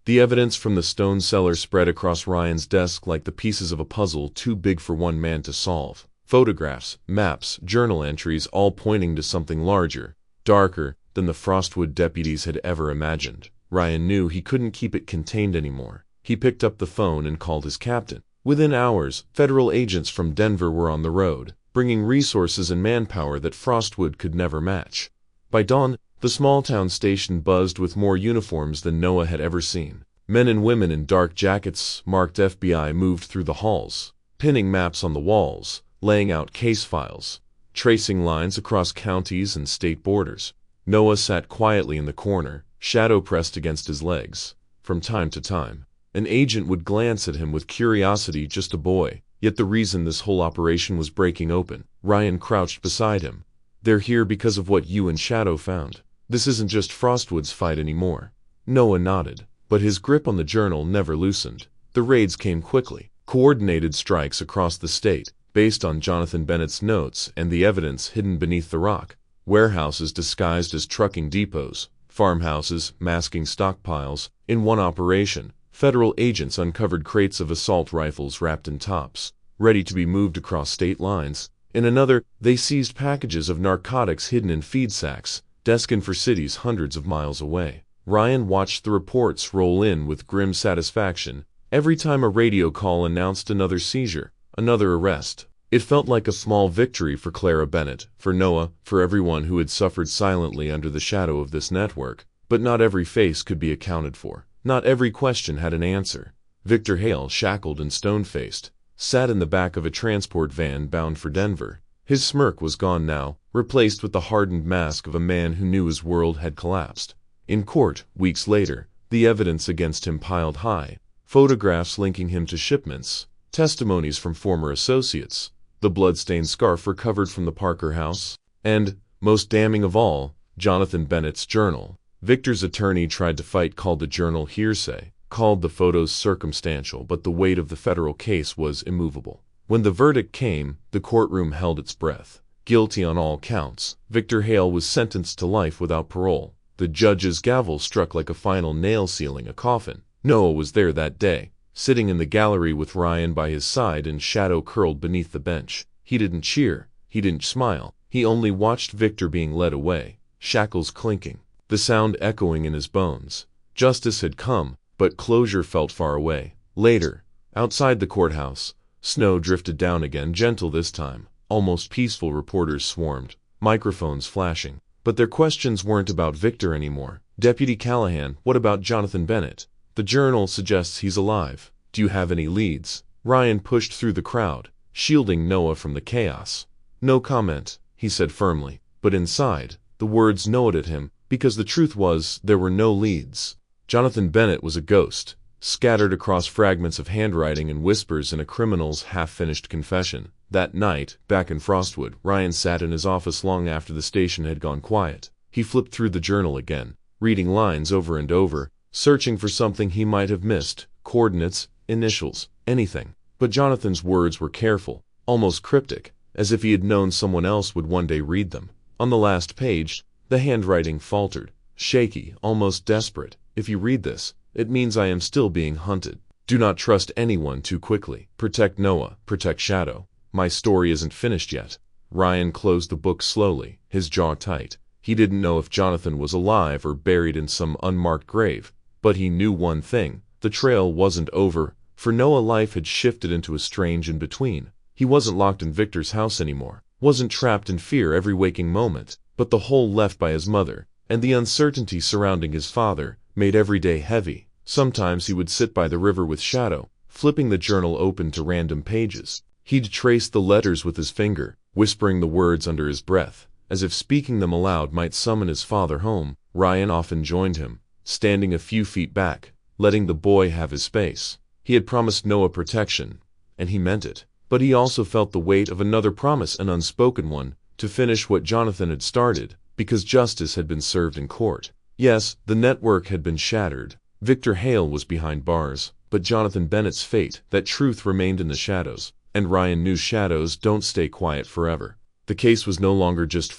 The evidence from the stone cellar spread across Ryan's desk like the pieces of a puzzle too big for one man to solve. Photographs, maps, journal entries, all pointing to something larger, darker, than the Frostwood deputies had ever imagined. Ryan knew he couldn't keep it contained anymore. He picked up the phone and called his captain. Within hours, federal agents from Denver were on the road, bringing resources and manpower that Frostwood could never match. By dawn, the small-town station buzzed with more uniforms than Noah had ever seen. Men and women in dark jackets marked FBI moved through the halls, pinning maps on the walls, laying out case files, tracing lines across counties and state borders. Noah sat quietly in the corner, shadow pressed against his legs. From time to time, An agent would glance at him with curiosity, just a boy. Yet the reason this whole operation was breaking open. Ryan crouched beside him. They're here because of what you and Shadow found. This isn't just Frostwood's fight anymore. Noah nodded, but his grip on the journal never loosened. The raids came quickly. Coordinated strikes across the state, based on Jonathan Bennett's notes and the evidence hidden beneath the rock. Warehouses disguised as trucking depots, farmhouses masking stockpiles. In one operation, federal agents uncovered crates of assault rifles wrapped in tops, ready to be moved across state lines. In another, they seized packages of narcotics hidden in feed sacks, destined for cities hundreds of miles away. Ryan watched the reports roll in with grim satisfaction. Every time a radio call announced another seizure, another arrest. It felt like a small victory for Clara Bennett, for Noah, for everyone who had suffered silently under the shadow of this network. But not every face could be accounted for. Not every question had an answer. Victor Hale, shackled and stone-faced, sat in the back of a transport van bound for Denver. His smirk was gone now, replaced with the hardened mask of a man who knew his world had collapsed. In court, weeks later, the evidence against him piled high. Photographs linking him to shipments, testimonies from former associates, the blood-stained scarf recovered from the Parker house, and, most damning of all, Jonathan Bennett's journal. Victor's attorney tried to fight, called the journal hearsay, called the photos circumstantial, but the weight of the federal case was immovable. When the verdict came, the courtroom held its breath. Guilty on all counts, Victor Hale was sentenced to life without parole. The judge's gavel struck like a final nail sealing a coffin. Noah was there that day, sitting in the gallery with Ryan by his side and Shadow curled beneath the bench. He didn't cheer, he didn't smile, he only watched Victor being led away, shackles clinking, the sound echoing in his bones. Justice had come, but closure felt far away. Later, outside the courthouse, snow drifted down again, gentle this time. Almost peaceful. Reporters swarmed, microphones flashing. But their questions weren't about Victor anymore. Deputy Callahan, what about Jonathan Bennett? The journal suggests he's alive. Do you have any leads? Ryan pushed through the crowd, shielding Noah from the chaos. No comment, he said firmly, but inside, the words gnawed at him, because the truth was, there were no leads. Jonathan Bennett was a ghost, scattered across fragments of handwriting and whispers in a criminal's half-finished confession. That night, back in Frostwood, Ryan sat in his office long after the station had gone quiet. He flipped through the journal again, reading lines over and over, searching for something he might have missed, coordinates, initials, anything. But Jonathan's words were careful, almost cryptic, as if he had known someone else would one day read them. On the last page, the handwriting faltered, shaky, almost desperate. If you read this, it means I am still being hunted. Do not trust anyone too quickly. Protect Noah, protect Shadow. My story isn't finished yet. Ryan closed the book slowly, his jaw tight. He didn't know if Jonathan was alive or buried in some unmarked grave. But he knew one thing, the trail wasn't over. For Noah, life had shifted into a strange in-between. He wasn't locked in Victor's house anymore, wasn't trapped in fear every waking moment, but the hole left by his mother, and the uncertainty surrounding his father, made every day heavy. Sometimes he would sit by the river with Shadow, flipping the journal open to random pages. He'd trace the letters with his finger, whispering the words under his breath, as if speaking them aloud might summon his father home. Ryan often joined him, standing a few feet back, letting the boy have his space. He had promised Noah protection, and he meant it. But he also felt the weight of another promise, an unspoken one, to finish what Jonathan had started, because justice had been served in court. Yes, the network had been shattered. Victor Hale was behind bars, but Jonathan Bennett's fate, that truth, remained in the shadows. And Ryan knew shadows don't stay quiet forever. The case was no longer just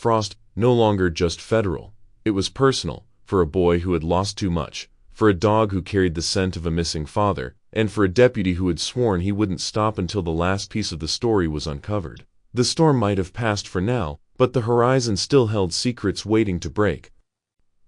no longer just federal. It was personal, for a boy who had lost too much, for a dog who carried the scent of a missing father, and for a deputy who had sworn he wouldn't stop until the last piece of the story was uncovered. The storm might have passed for now, but the horizon still held secrets waiting to break.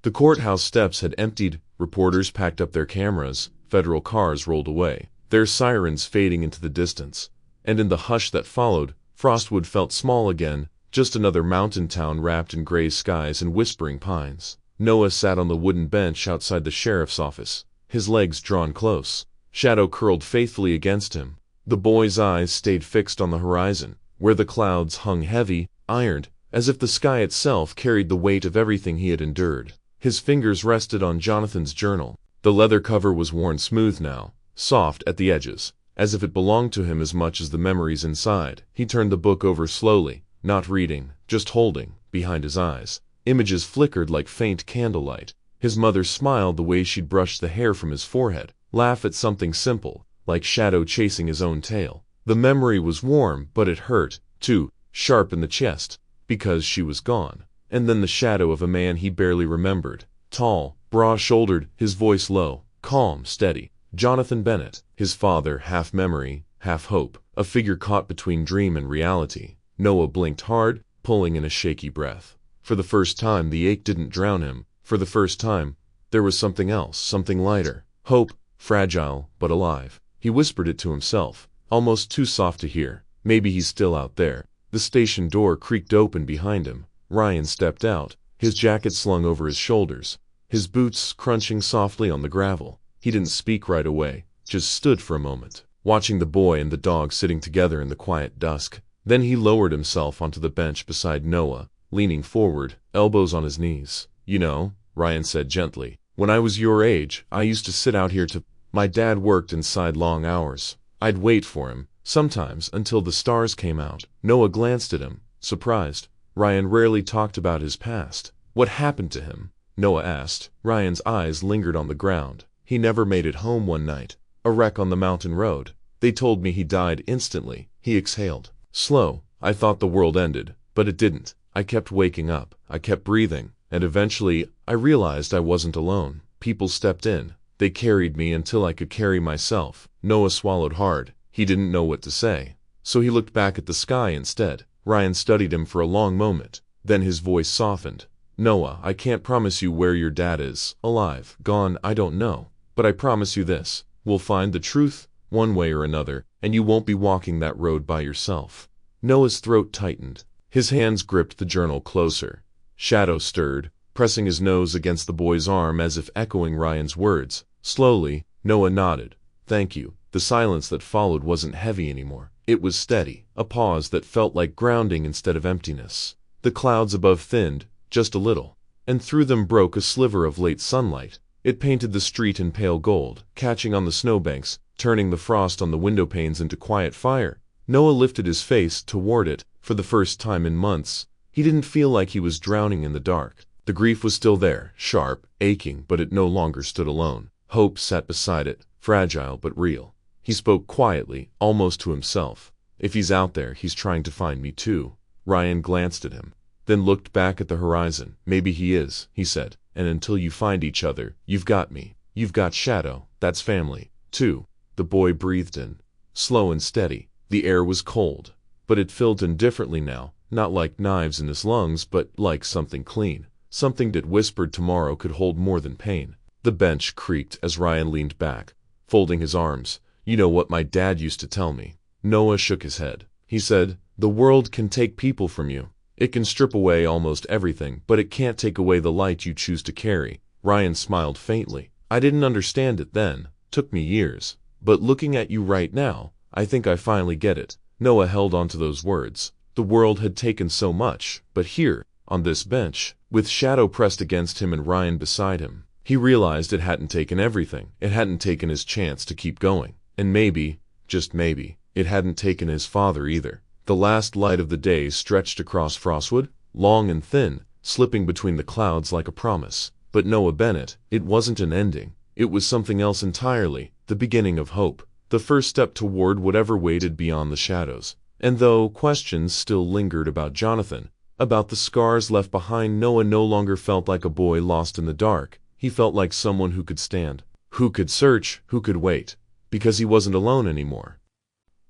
The courthouse steps had emptied, reporters packed up their cameras, federal cars rolled away, their sirens fading into the distance. And in the hush that followed, Frostwood felt small again, just another mountain town wrapped in gray skies and whispering pines. Noah sat on the wooden bench outside the sheriff's office, his legs drawn close, Shadow curled faithfully against him. The boy's eyes stayed fixed on the horizon, where the clouds hung heavy, ironed, as if the sky itself carried the weight of everything he had endured. His fingers rested on Jonathan's journal. The leather cover was worn smooth now, soft at the edges, as if it belonged to him as much as the memories inside. He turned the book over slowly, not reading, just holding. Behind his eyes, images flickered like faint candlelight. His mother smiled the way she'd brushed the hair from his forehead, laugh at something simple, like Shadow chasing his own tail. The memory was warm, but it hurt, too, sharp in the chest, because she was gone. And then the shadow of a man he barely remembered, tall, broad-shouldered, his voice low, calm, steady. Jonathan Bennett, his father, half memory, half hope, a figure caught between dream and reality. Noah blinked hard, pulling in a shaky breath. For the first time the ache didn't drown him. For the first time, there was something else, something lighter. Hope, fragile, but alive. He whispered it to himself, almost too soft to hear. Maybe he's still out there. The station door creaked open behind him. Ryan stepped out, his jacket slung over his shoulders, his boots crunching softly on the gravel. He didn't speak right away, just stood for a moment, watching the boy and the dog sitting together in the quiet dusk. Then he lowered himself onto the bench beside Noah, leaning forward, elbows on his knees. "You know," Ryan said gently, "when I was your age, I used to sit out here to... My dad worked inside long hours. I'd wait for him, sometimes until the stars came out." Noah glanced at him, surprised. Ryan rarely talked about his past. "What happened to him?" Noah asked. Ryan's eyes lingered on the ground. "He never made it home one night. A wreck on the mountain road. They told me he died instantly." He exhaled. "Slow. I thought the world ended, but it didn't. I kept waking up. I kept breathing. And eventually, I realized I wasn't alone. People stepped in. They carried me until I could carry myself." Noah swallowed hard. He didn't know what to say. So he looked back at the sky instead. Ryan studied him for a long moment. Then his voice softened. "Noah, I can't promise you where your dad is. Alive, gone, I don't know. But I promise you this. We'll find the truth, one way or another, and you won't be walking that road by yourself." Noah's throat tightened. His hands gripped the journal closer. Shadow stirred, pressing his nose against the boy's arm as if echoing Ryan's words. Slowly, Noah nodded. "Thank you." The silence that followed wasn't heavy anymore. It was steady, a pause that felt like grounding instead of emptiness. The clouds above thinned, just a little, and through them broke a sliver of late sunlight. It painted the street in pale gold, catching on the snowbanks, turning the frost on the windowpanes into quiet fire. Noah lifted his face toward it. For the first time in months, he didn't feel like he was drowning in the dark. The grief was still there, sharp, aching, but it no longer stood alone. Hope sat beside it, fragile but real. He spoke quietly, almost to himself. "If he's out there, he's trying to find me too." Ryan glanced at him, then looked back at the horizon. "Maybe he is," he said, "and until you find each other, you've got me. You've got Shadow. That's family, too." The boy breathed in, slow and steady. The air was cold, but it filled him differently now, not like knives in his lungs, but like something clean, something that whispered tomorrow could hold more than pain. The bench creaked as Ryan leaned back, folding his arms. "You know what my dad used to tell me." Noah shook his head. He said, "The world can take people from you. It can strip away almost everything, but it can't take away the light you choose to carry." Ryan smiled faintly. "I didn't understand it then. Took me years. But looking at you right now, I think I finally get it." Noah held on to those words. The world had taken so much, but here, on this bench, with Shadow pressed against him and Ryan beside him, he realized it hadn't taken everything. It hadn't taken his chance to keep going. And maybe, just maybe, it hadn't taken his father either. The last light of the day stretched across Frostwood, long and thin, slipping between the clouds like a promise. But Noah Bennett, it wasn't an ending. It was something else entirely, the beginning of hope, the first step toward whatever waited beyond the shadows. And though questions still lingered about Jonathan, about the scars left behind, Noah no longer felt like a boy lost in the dark. He felt like someone who could stand, who could search, who could wait, because he wasn't alone anymore.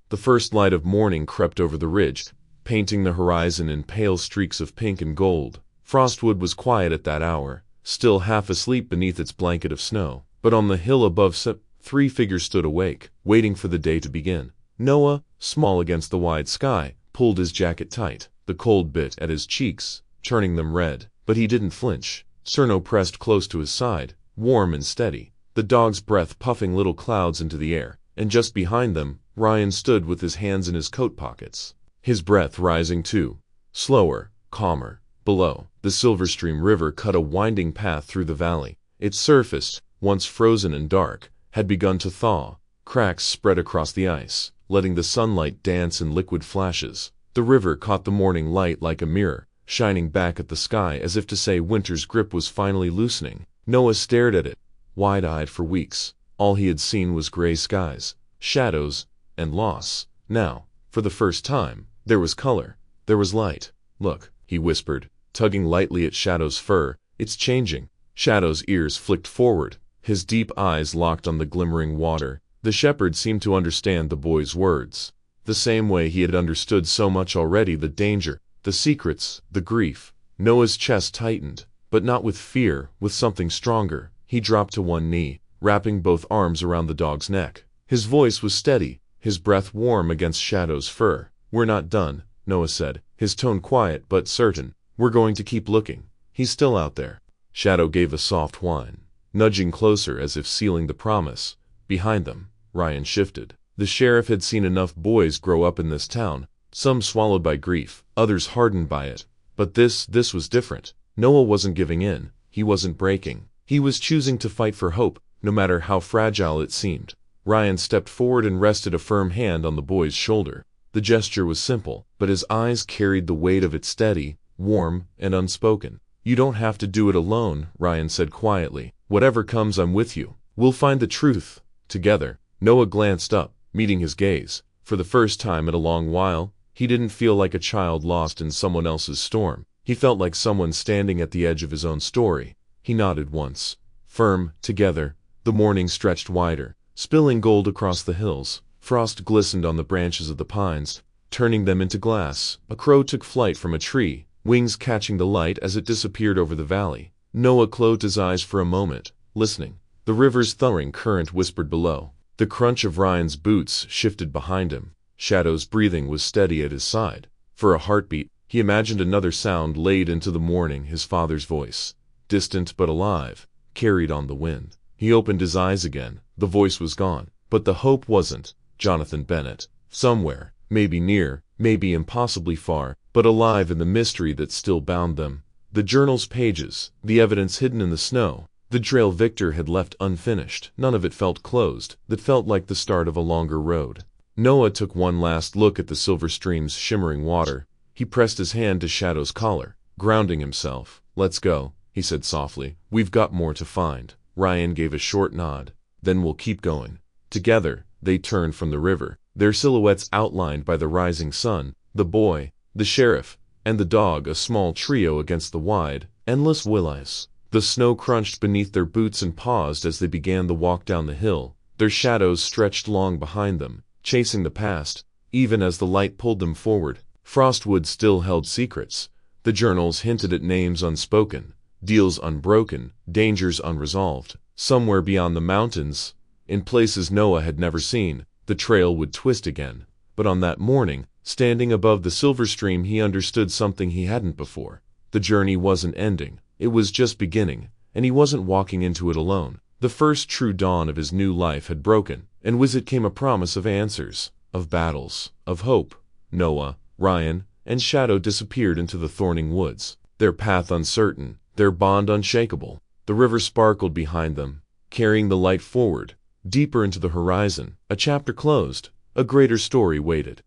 The first light of morning crept over the ridge, painting the horizon in pale streaks of pink and gold. Frostwood was quiet at that hour, still half asleep beneath its blanket of snow. But on the hill above, three figures stood awake, waiting for the day to begin. Noah, small against the wide sky, pulled his jacket tight. The cold bit at his cheeks, turning them red, but he didn't flinch. Cerno pressed close to his side, warm and steady, the dog's breath puffing little clouds into the air, and just behind them, Ryan stood with his hands in his coat pockets, his breath rising too, slower, calmer. Below, the Silverstream River cut a winding path through the valley. Its surface, once frozen and dark, had begun to thaw, Cracks spread across the ice, letting the sunlight dance in liquid flashes. The river caught the morning light like a mirror, shining back at the sky as if to say winter's grip was finally loosening. Noah stared at it, wide-eyed. For weeks, all he had seen was gray skies, shadows, and loss. Now, for the first time, there was color. There was light. "Look," he whispered, tugging lightly at Shadow's fur. "It's changing." Shadow's ears flicked forward, his deep eyes locked on the glimmering water. The shepherd seemed to understand the boy's words, the same way he had understood so much already: the danger, the secrets, the grief. Noah's chest tightened, but not with fear, with something stronger. He dropped to one knee, wrapping both arms around the dog's neck. His voice was steady, his breath warm against Shadow's fur. "We're not done," Noah said, his tone quiet but certain. "We're going to keep looking. He's still out there." Shadow gave a soft whine, nudging closer as if sealing the promise. Behind them, Ryan shifted. The sheriff had seen enough boys grow up in this town, some swallowed by grief, others hardened by it. But this was different. Noah wasn't giving in. He wasn't breaking. He was choosing to fight for hope, no matter how fragile it seemed. Ryan stepped forward and rested a firm hand on the boy's shoulder. The gesture was simple, but his eyes carried the weight of it, steady, warm, and unspoken. "You don't have to do it alone," Ryan said quietly. "Whatever comes, I'm with you. We'll find the truth together." Noah glanced up, meeting his gaze. For the first time in a long while, he didn't feel like a child lost in someone else's storm. He felt like someone standing at the edge of his own story. He nodded once. Firm, together. The morning stretched wider, spilling gold across the hills. Frost glistened on the branches of the pines, turning them into glass. A crow took flight from a tree, wings catching the light as it disappeared over the valley. Noah closed his eyes for a moment, listening. The river's thundering current whispered below. The crunch of Ryan's boots shifted behind him. Shadow's breathing was steady at his side. For a heartbeat, he imagined another sound laid into the morning: his father's voice, distant but alive, carried on the wind. He opened his eyes again. The voice was gone, but the hope wasn't. Jonathan Bennett, somewhere, maybe near, maybe impossibly far, but alive in the mystery that still bound them. The journal's pages, the evidence hidden in the snow, the trail Victor had left unfinished, none of it felt closed. That felt like the start of a longer road. Noah took one last look at the Silverstream's shimmering water. He pressed his hand to Shadow's collar, grounding himself. "Let's go," he said softly. "We've got more to find." Ryan gave a short nod. "Then we'll keep going." Together, they turned from the river, their silhouettes outlined by the rising sun, the boy, the sheriff, and the dog, a small trio against the wide, endless willows. The snow crunched beneath their boots and paused as they began the walk down the hill. Their shadows stretched long behind them, chasing the past, even as the light pulled them forward. Frostwood still held secrets. The journals hinted at names unspoken, deals unbroken, dangers unresolved. Somewhere beyond the mountains, in places Noah had never seen, the trail would twist again. But on that morning, standing above the Silverstream, he understood something he hadn't before. The journey wasn't ending. It was just beginning, and he wasn't walking into it alone. The first true dawn of his new life had broken, and with it came a promise of answers, of battles, of hope. Noah, Ryan, and Shadow disappeared into the thorning woods, their path uncertain, their bond unshakable. The river sparkled behind them, carrying the light forward, deeper into the horizon. A chapter closed. A greater story waited.